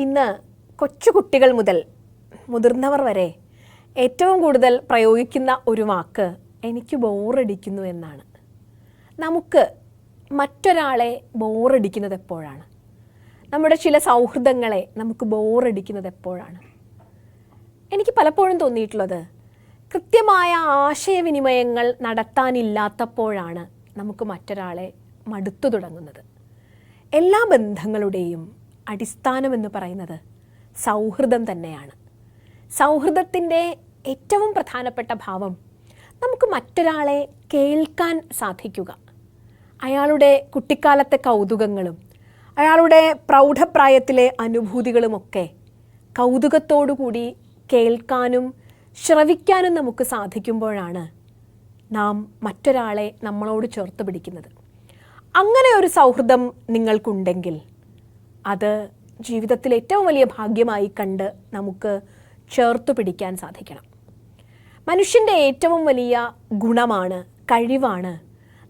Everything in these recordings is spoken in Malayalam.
ഇന്ന് കൊച്ചുകുട്ടികൾ മുതൽ മുതിർന്നവർ വരെ ഏറ്റവും കൂടുതൽ പ്രയോഗിക്കുന്ന ഒരു വാക്ക് എനിക്ക് ബോറടിക്കുന്നു എന്നാണ്. നമുക്ക് മറ്റൊരാളെ ബോറടിക്കുന്നത് എപ്പോഴാണ്? നമ്മുടെ ചില സൗഹൃദങ്ങളെ നമുക്ക് ബോറടിക്കുന്നത് എപ്പോഴാണ്? എനിക്ക് പലപ്പോഴും തോന്നിയിട്ടുള്ളത് കൃത്യമായ ആശയവിനിമയങ്ങൾ നടത്താനില്ലാത്തപ്പോഴാണ് നമുക്ക് മറ്റൊരാളെ മടുത്തു തുടങ്ങുന്നത്. എല്ലാ ബന്ധങ്ങളുടെയും അടിസ്ഥാനമെന്ന് പറയുന്നത് സൗഹൃദം തന്നെയാണ്. സൗഹൃദത്തിൻ്റെ ഏറ്റവും പ്രധാനപ്പെട്ട ഭാവം നമുക്ക് മറ്റൊരാളെ കേൾക്കാൻ സാധിക്കുക. അയാളുടെ കുട്ടിക്കാലത്തെ കൗതുകങ്ങളും അയാളുടെ പ്രൗഢപ്രായത്തിലെ അനുഭൂതികളുമൊക്കെ കൗതുകത്തോടുകൂടി കേൾക്കാനും ശ്രവിക്കാനും നമുക്ക് സാധിക്കുമ്പോഴാണ് നാം മറ്റൊരാളെ നമ്മളോട് ചേർത്ത് പിടിക്കുന്നത്. അങ്ങനെ ഒരു സൗഹൃദം നിങ്ങൾക്കുണ്ടെങ്കിൽ അത് ജീവിതത്തിൽ ഏറ്റവും വലിയ ഭാഗ്യമായി കണ്ട് നമുക്ക് ചേർത്തു പിടിക്കാൻ സാധിക്കണം. മനുഷ്യൻ്റെ ഏറ്റവും വലിയ ഗുണമാണ്, കഴിവാണ്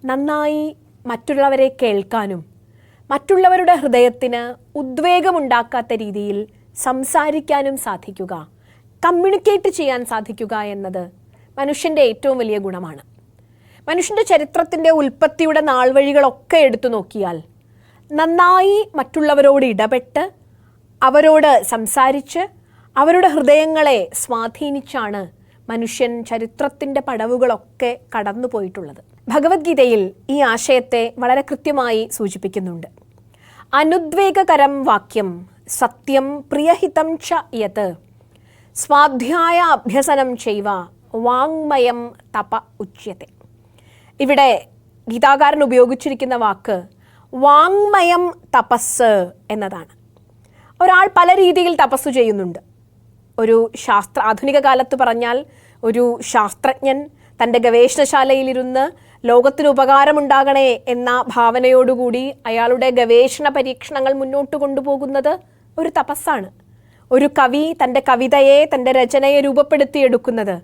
നന്നായി മറ്റുള്ളവരെ കേൾക്കാനും മറ്റുള്ളവരുടെ ഹൃദയത്തിന് ഉദ്വേഗമുണ്ടാക്കാത്ത രീതിയിൽ സംസാരിക്കാനും സാധിക്കുക, കമ്മ്യൂണിക്കേറ്റ് ചെയ്യാൻ സാധിക്കുക എന്നത് മനുഷ്യൻ്റെ ഏറ്റവും വലിയ ഗുണമാണ്. മനുഷ്യൻ്റെ ചരിത്രത്തിൻ്റെ ഉൽപ്പത്തിയുടെ നാൾവഴികളൊക്കെ എടുത്തു നോക്കിയാൽ നന്നായി മറ്റുള്ളവരോട് ഇടപെട്ട് അവരോട് സംസാരിച്ച് അവരുടെ ഹൃദയങ്ങളെ സ്വാധീനിച്ചാണ് മനുഷ്യൻ ചരിത്രത്തിൻ്റെ പടവുകളൊക്കെ കടന്നു പോയിട്ടുള്ളത്. ഭഗവത്ഗീതയിൽ ഈ ആശയത്തെ വളരെ കൃത്യമായി സൂചിപ്പിക്കുന്നുണ്ട്. അനുദ്വേഗകരം വാക്യം സത്യം പ്രിയഹിതം ച യത് സ്വാധ്യായ അഭ്യസനം ചെയ്വ വാങ്മയം തപ ഉച്യത്തെ. ഇവിടെ ഗീതാകാരൻ ഉപയോഗിച്ചിരിക്കുന്ന വാക്ക് വാങ്മയം തപസ് എന്നതാണ്. ഒരാൾ പല രീതിയിൽ തപസ്സു ചെയ്യുന്നുണ്ട്. ഒരു ആധുനിക കാലത്ത് പറഞ്ഞാൽ ഒരു ശാസ്ത്രജ്ഞൻ തൻ്റെ ഗവേഷണശാലയിലിരുന്ന് ലോകത്തിന് ഉപകാരമുണ്ടാകണേ എന്ന ഭാവനയോടുകൂടി അയാളുടെ ഗവേഷണ പരീക്ഷണങ്ങൾ മുന്നോട്ട് കൊണ്ടുപോകുന്നത് ഒരു തപസ്സാണ്. ഒരു കവി തൻ്റെ കവിതയെ, തൻ്റെ രചനയെ രൂപപ്പെടുത്തിയെടുക്കുന്നത്,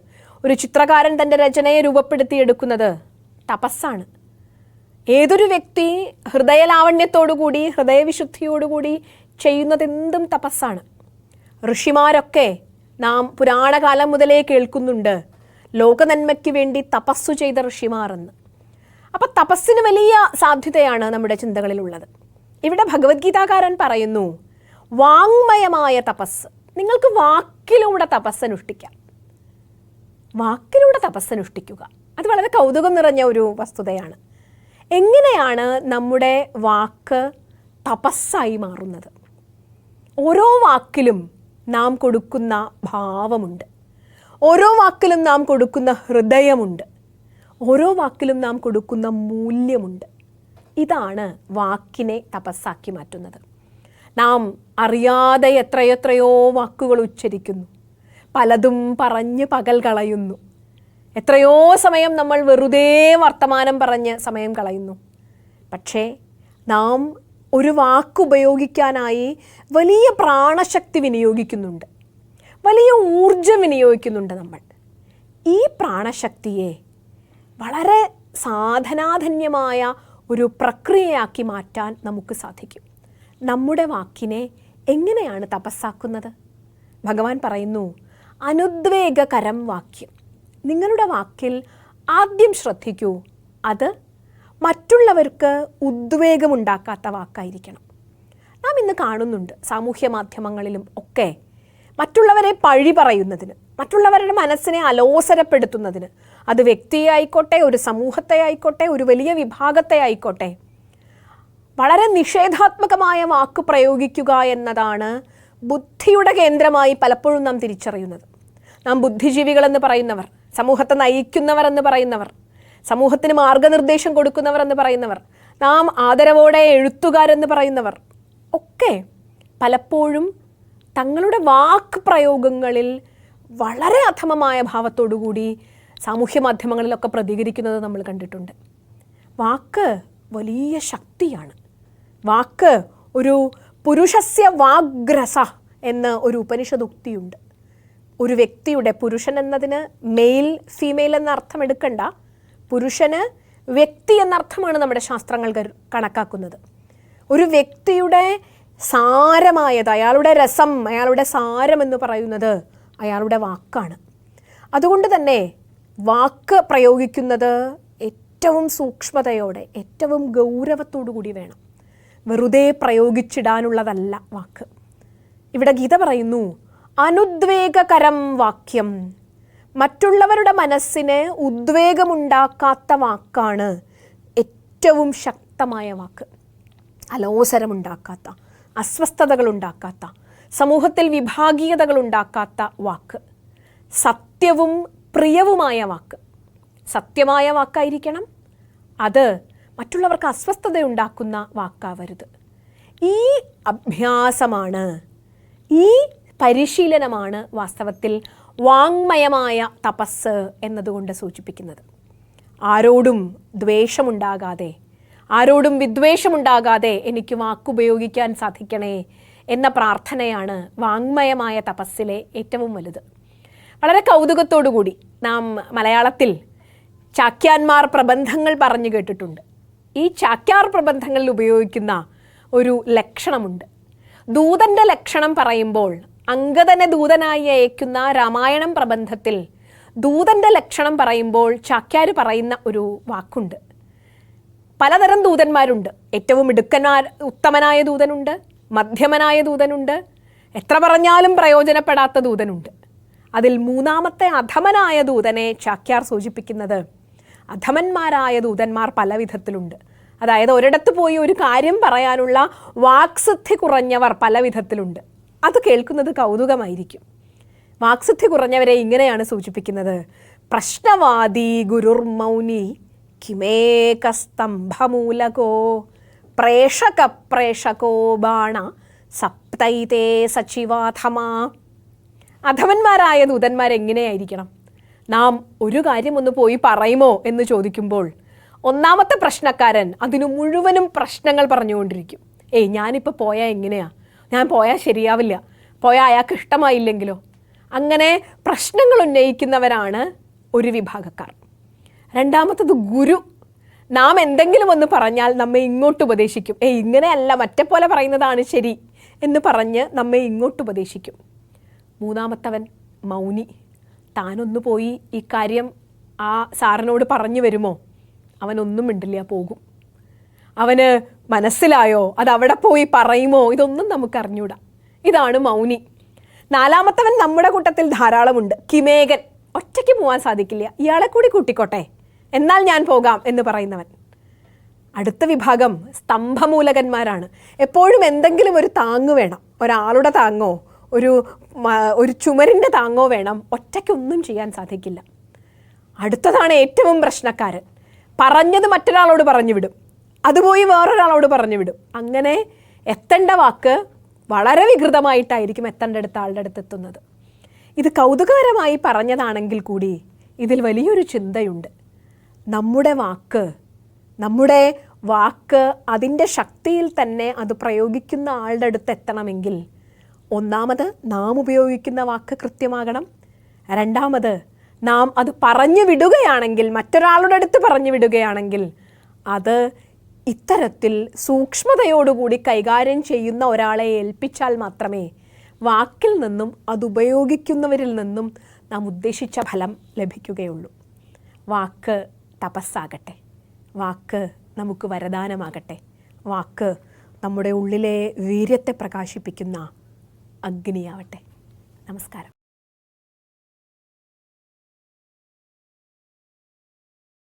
ഒരു ചിത്രകാരൻ തൻ്റെ രചനയെ രൂപപ്പെടുത്തിയെടുക്കുന്നത് തപസ്സാണ്. ഏതൊരു വ്യക്തി ഹൃദയലാവണ്യത്തോടുകൂടി ഹൃദയവിശുദ്ധിയോടുകൂടി ചെയ്യുന്നതെന്തും തപസ്സാണ്. ഋഷിമാരൊക്കെ നാം പുരാണകാലം മുതലേ കേൾക്കുന്നുണ്ട് ലോകനന്മയ്ക്ക് വേണ്ടി തപസ്സു ചെയ്ത ഋഷിമാർ എന്ന്. അപ്പം തപസ്സിന് വലിയ സാധ്യതയാണ് നമ്മുടെ ചിന്തകളിലുള്ളത്. ഇവിടെ ഭഗവത്ഗീതാകാരൻ പറയുന്നു വാങ്മയമായ തപസ്. നിങ്ങൾക്ക് വാക്കിലൂടെ തപസ്സനുഷ്ഠിക്കാം. വാക്കിലൂടെ തപസ്സനുഷ്ഠിക്കുക അത് വളരെ കൗതുകം നിറഞ്ഞ ഒരു വസ്തുതയാണ്. എങ്ങനെയാണ് നമ്മുടെ വാക്ക് തപസ്സായി മാറുന്നത്? ഓരോ വാക്കിലും നാം കൊടുക്കുന്ന ഭാവമുണ്ട്, ഓരോ വാക്കിലും നാം കൊടുക്കുന്ന ഹൃദയമുണ്ട്, ഓരോ വാക്കിലും നാം കൊടുക്കുന്ന മൂല്യമുണ്ട്. ഇതാണ് വാക്കിനെ തപസ്സാക്കി മാറ്റുന്നത്. നാം അറിയാതെ എത്രയെത്രയോ വാക്കുകൾ ഉച്ചരിക്കുന്നു, പലതും പറഞ്ഞ് പകൽ കളയുന്നു. എത്രയോ സമയം നമ്മൾ വെറുതെ വർത്തമാനം പറഞ്ഞ് സമയം കളയുന്നു. പക്ഷേ നാം ഒരു വാക്കുപയോഗിക്കാനായി വലിയ പ്രാണശക്തി വിനിയോഗിക്കുന്നുണ്ട്, വലിയ ഊർജം വിനിയോഗിക്കുന്നുണ്ട് നമ്മൾ. ഈ പ്രാണശക്തിയെ വളരെ സാധനാധന്യമായ ഒരു പ്രക്രിയയാക്കി മാറ്റാൻ നമുക്ക് സാധിക്കും. നമ്മുടെ വാക്കിനെ എങ്ങനെയാണ് തപസ്സാക്കുന്നത്? ഭഗവാൻ പറയുന്നു അനുദ്വേഗകരം വാക്യം. നിങ്ങളുടെ വാക്കിൽ ആദ്യം ശ്രദ്ധിക്കൂ, അത് മറ്റുള്ളവർക്ക് ഉദ്വേഗമുണ്ടാക്കാത്ത വാക്കായിരിക്കണം. നാം ഇന്ന് കാണുന്നുണ്ട് സാമൂഹ്യ മാധ്യമങ്ങളിലും ഒക്കെ മറ്റുള്ളവരെ പഴി പറയുന്നതിന്, മറ്റുള്ളവരുടെ മനസ്സിനെ അലോസരപ്പെടുത്തുന്നതിന്, അത് വ്യക്തിയെ ആയിക്കോട്ടെ, ഒരു സമൂഹത്തെ ആയിക്കോട്ടെ, ഒരു വലിയ വിഭാഗത്തെ ആയിക്കോട്ടെ, വളരെ നിഷേധാത്മകമായ വാക്ക് പ്രയോഗിക്കുക എന്നതാണ് ബുദ്ധിയുടെ കേന്ദ്രമായി പലപ്പോഴും നാം തിരിച്ചറിയുന്നത്. നാം ബുദ്ധിജീവികളെന്ന് പറയുന്നവർ, സമൂഹത്തെ നയിക്കുന്നവർ എന്ന് പറയുന്നവർ, സമൂഹത്തിന് മാർഗനിർദ്ദേശം കൊടുക്കുന്നവർ എന്ന് പറയുന്നവർ, നാം ആദരവോടെ എഴുത്തുകാരെന്ന് പറയുന്നവർ ഒക്കെ പലപ്പോഴും തങ്ങളുടെ വാക്ക് പ്രയോഗങ്ങളിൽ വളരെ അധമമായ ഭാവത്തോടുകൂടി സാമൂഹ്യ മാധ്യമങ്ങളിലൊക്കെ പ്രതികരിക്കുന്നത് നമ്മൾ കണ്ടിട്ടുണ്ട്. വാക്ക് വലിയ ശക്തിയാണ്. വാക്ക് ഒരു പുരുഷസ്യ വാഗ്രസ എന്ന് ഒരു ഉപനിഷദുക്തിയുണ്ട്. ഒരു വ്യക്തിയുടെ, പുരുഷൻ എന്നതിന് മെയിൽ ഫീമെയിൽ എന്ന അർത്ഥം എടുക്കണ്ട, പുരുഷന് വ്യക്തി എന്നർത്ഥമാണ് നമ്മുടെ ശാസ്ത്രങ്ങൾ കണക്കാക്കുന്നത്. ഒരു വ്യക്തിയുടെ സാരമായത്, അയാളുടെ രസം, അയാളുടെ സാരം എന്ന് പറയുന്നത് അയാളുടെ വാക്കാണ്. അതുകൊണ്ട് തന്നെ വാക്ക് പ്രയോഗിക്കുന്നത് ഏറ്റവും സൂക്ഷ്മതയോടെ, ഏറ്റവും ഗൗരവത്തോടു കൂടി വേണം. വെറുതെ പ്രയോഗിച്ചിടാനുള്ളതല്ല വാക്ക്. ഇവിടെ ഗീത പറയുന്നു, അനുദ്വേഗകരം വാക്യം. മറ്റുള്ളവരുടെ മനസ്സിന് ഉദ്വേഗമുണ്ടാക്കാത്ത വാക്കാണ് ഏറ്റവും ശക്തമായ വാക്ക്. അലോസരമുണ്ടാക്കാത്ത, അസ്വസ്ഥതകളുണ്ടാക്കാത്ത, സമൂഹത്തിൽ വിഭാഗീയതകളുണ്ടാക്കാത്ത വാക്ക്. സത്യവും പ്രിയവുമായ വാക്ക്. സത്യമായ വാക്കായിരിക്കണം. അത് മറ്റുള്ളവർക്ക് അസ്വസ്ഥതയുണ്ടാക്കുന്ന വാക്കാവരുത്. ഈ അഭ്യാസമാണ്, ഈ പരിശീലനമാണ് വാസ്തവത്തിൽ വാങ്മയമായ തപസ് എന്നതുകൊണ്ട് സൂചിപ്പിക്കുന്നത്. ആരോടും ദ്വേഷമുണ്ടാകാതെ, ആരോടും വിദ്വേഷമുണ്ടാകാതെ എനിക്ക് വാക്കുപയോഗിക്കാൻ സാധിക്കണേ എന്ന പ്രാർത്ഥനയാണ് വാങ്മയമായ തപസ്സിലെ ഏറ്റവും വലുത്. വളരെ കൗതുകത്തോടുകൂടി നാം മലയാളത്തിൽ ചാക്യാന്മാർ പ്രബന്ധങ്ങൾ പറഞ്ഞു കേട്ടിട്ടുണ്ട്. ഈ ചാക്യാർ പ്രബന്ധങ്ങളിൽ ഉപയോഗിക്കുന്ന ഒരു ലക്ഷണമുണ്ട്. ദൂതൻ്റെ ലക്ഷണം പറയുമ്പോൾ, അംഗദനെ ദൂതനായി അയക്കുന്ന രാമായണം പ്രബന്ധത്തിൽ ദൂതൻ്റെ ലക്ഷണം പറയുമ്പോൾ ചാക്യാർ പറയുന്ന ഒരു വാക്കുണ്ട്. പലതരം ദൂതന്മാരുണ്ട്. ഏറ്റവും ഉത്തമനായ ദൂതനുണ്ട്, മധ്യമനായ ദൂതനുണ്ട്, എത്ര പറഞ്ഞാലും പ്രയോജനപ്പെടാത്ത ദൂതനുണ്ട്. അതിൽ മൂന്നാമത്തെ അധമനായ ദൂതനെ ചാക്യാർ സൂചിപ്പിക്കുന്നത്, അധമന്മാരായ ദൂതന്മാർ പല വിധത്തിലുണ്ട്. അതായത് ഒരിടത്ത് പോയി ഒരു കാര്യം പറയാനുള്ള വാക്സിദ്ധി കുറഞ്ഞവർ പല വിധത്തിലുണ്ട്. അത് കേൾക്കുന്നത് കൗതുകമായിരിക്കും. വാക്സിദ്ധി കുറഞ്ഞവരെ ഇങ്ങനെയാണ് സൂചിപ്പിക്കുന്നത്, പ്രശ്നവാദി ഗുരുർമൗനി കിമേകസ്തംഭമൂലകോ പ്രേഷകോ ബാണ സപ്തൈതേ സച്ചിവാധമാ. അധമന്മാരായ ദൂതന്മാരെങ്ങനെയായിരിക്കണം? നാം ഒരു കാര്യം ഒന്ന് പോയി പറയുമോ എന്ന് ചോദിക്കുമ്പോൾ ഒന്നാമത്തെ പ്രശ്നക്കാരൻ അതിനു മുഴുവനും പ്രശ്നങ്ങൾ പറഞ്ഞുകൊണ്ടിരിക്കും. ഞാനിപ്പോൾ പോയാൽ എങ്ങനെയാ, ഞാൻ പോയാൽ ശരിയാവില്ല, പോയാൽ അയാൾക്ക് ഇഷ്ടമായില്ലെങ്കിലോ. അങ്ങനെ പ്രശ്നങ്ങൾ ഉന്നയിക്കുന്നവരാണ് ഒരു വിഭാഗക്കാർ. രണ്ടാമത്തത് ഗുരു. നാം എന്തെങ്കിലും ഒന്ന് പറഞ്ഞാൽ നമ്മെ ഇങ്ങോട്ട് ഉപദേശിക്കും. ഇങ്ങനെയല്ല, മറ്റേ പോലെ പറയുന്നതാണ് ശരി എന്ന് പറഞ്ഞ് നമ്മെ ഇങ്ങോട്ട് ഉപദേശിക്കും. മൂന്നാമത്തവൻ മൗനി. താനൊന്നു പോയി ഈ കാര്യം ആ സാറിനോട് പറഞ്ഞു വരുമോ? അവനൊന്നും മിണ്ടില്ല, പോകും. അവന് മനസ്സിലായോ, അത് അവിടെ പോയി പറയുമോ, ഇതൊന്നും നമുക്കറിഞ്ഞൂടാ. ഇതാണ് മൗനി. നാലാമത്തവൻ നമ്മുടെ കൂട്ടത്തിൽ ധാരാളമുണ്ട്, കിമേകൻ. ഒറ്റയ്ക്ക് പോകാൻ സാധിക്കില്ല, ഇയാളെ കൂടി കൂട്ടിക്കോട്ടെ, എന്നാൽ ഞാൻ പോകാം എന്ന് പറയുന്നവൻ. അടുത്ത വിഭാഗം സ്തംഭമൂലകന്മാരാണ്. എപ്പോഴും എന്തെങ്കിലും ഒരു താങ്ങ് വേണം, ഒരാളുടെ താങ്ങോ ഒരു ചുമരിൻ്റെ താങ്ങോ വേണം. ഒറ്റയ്ക്കൊന്നും ചെയ്യാൻ സാധിക്കില്ല. അടുത്തതാണ് ഏറ്റവും പ്രശ്നക്കാരൻ. പറഞ്ഞത് മറ്റൊരാളോട് പറഞ്ഞു വിടും, അതുപോയി വേറൊരാളോട് പറഞ്ഞു വിടും. അങ്ങനെ എത്തേണ്ട വാക്ക് വളരെ വികൃതമായിട്ടായിരിക്കും എത്തേണ്ടടുത്ത ആളുടെ അടുത്ത് എത്തുന്നത്. ഇത് കൗതുകകരമായി പറഞ്ഞതാണെങ്കിൽ കൂടി ഇതിൽ വലിയൊരു ചിന്തയുണ്ട്. നമ്മുടെ വാക്ക് അതിൻ്റെ ശക്തിയിൽ തന്നെ അത് പ്രയോഗിക്കുന്ന ആളുടെ അടുത്ത് എത്തണമെങ്കിൽ ഒന്നാമത് നാം ഉപയോഗിക്കുന്ന വാക്ക് കൃത്യമാകണം. രണ്ടാമത് നാം അത് പറഞ്ഞു വിടുകയാണെങ്കിൽ, മറ്റൊരാളുടെ അടുത്ത് പറഞ്ഞു വിടുകയാണെങ്കിൽ, അത് ഇത്തരത്തിൽ സൂക്ഷ്മതയോടുകൂടി കൈകാര്യം ചെയ്യുന്ന ഒരാളെ ഏൽപ്പിച്ചാൽ മാത്രമേ വാക്കിൽ നിന്നും അതുപയോഗിക്കുന്നവരിൽ നിന്നും നാം ഉദ്ദേശിച്ച ഫലം ലഭിക്കുകയുള്ളൂ. വാക്ക് തപസ്സാകട്ടെ, വാക്ക് നമുക്ക് വരദാനമാകട്ടെ, വാക്ക് നമ്മുടെ ഉള്ളിലെ വീര്യത്തെ പ്രകാശിപ്പിക്കുന്ന അഗ്നിയാവട്ടെ. നമസ്കാരം.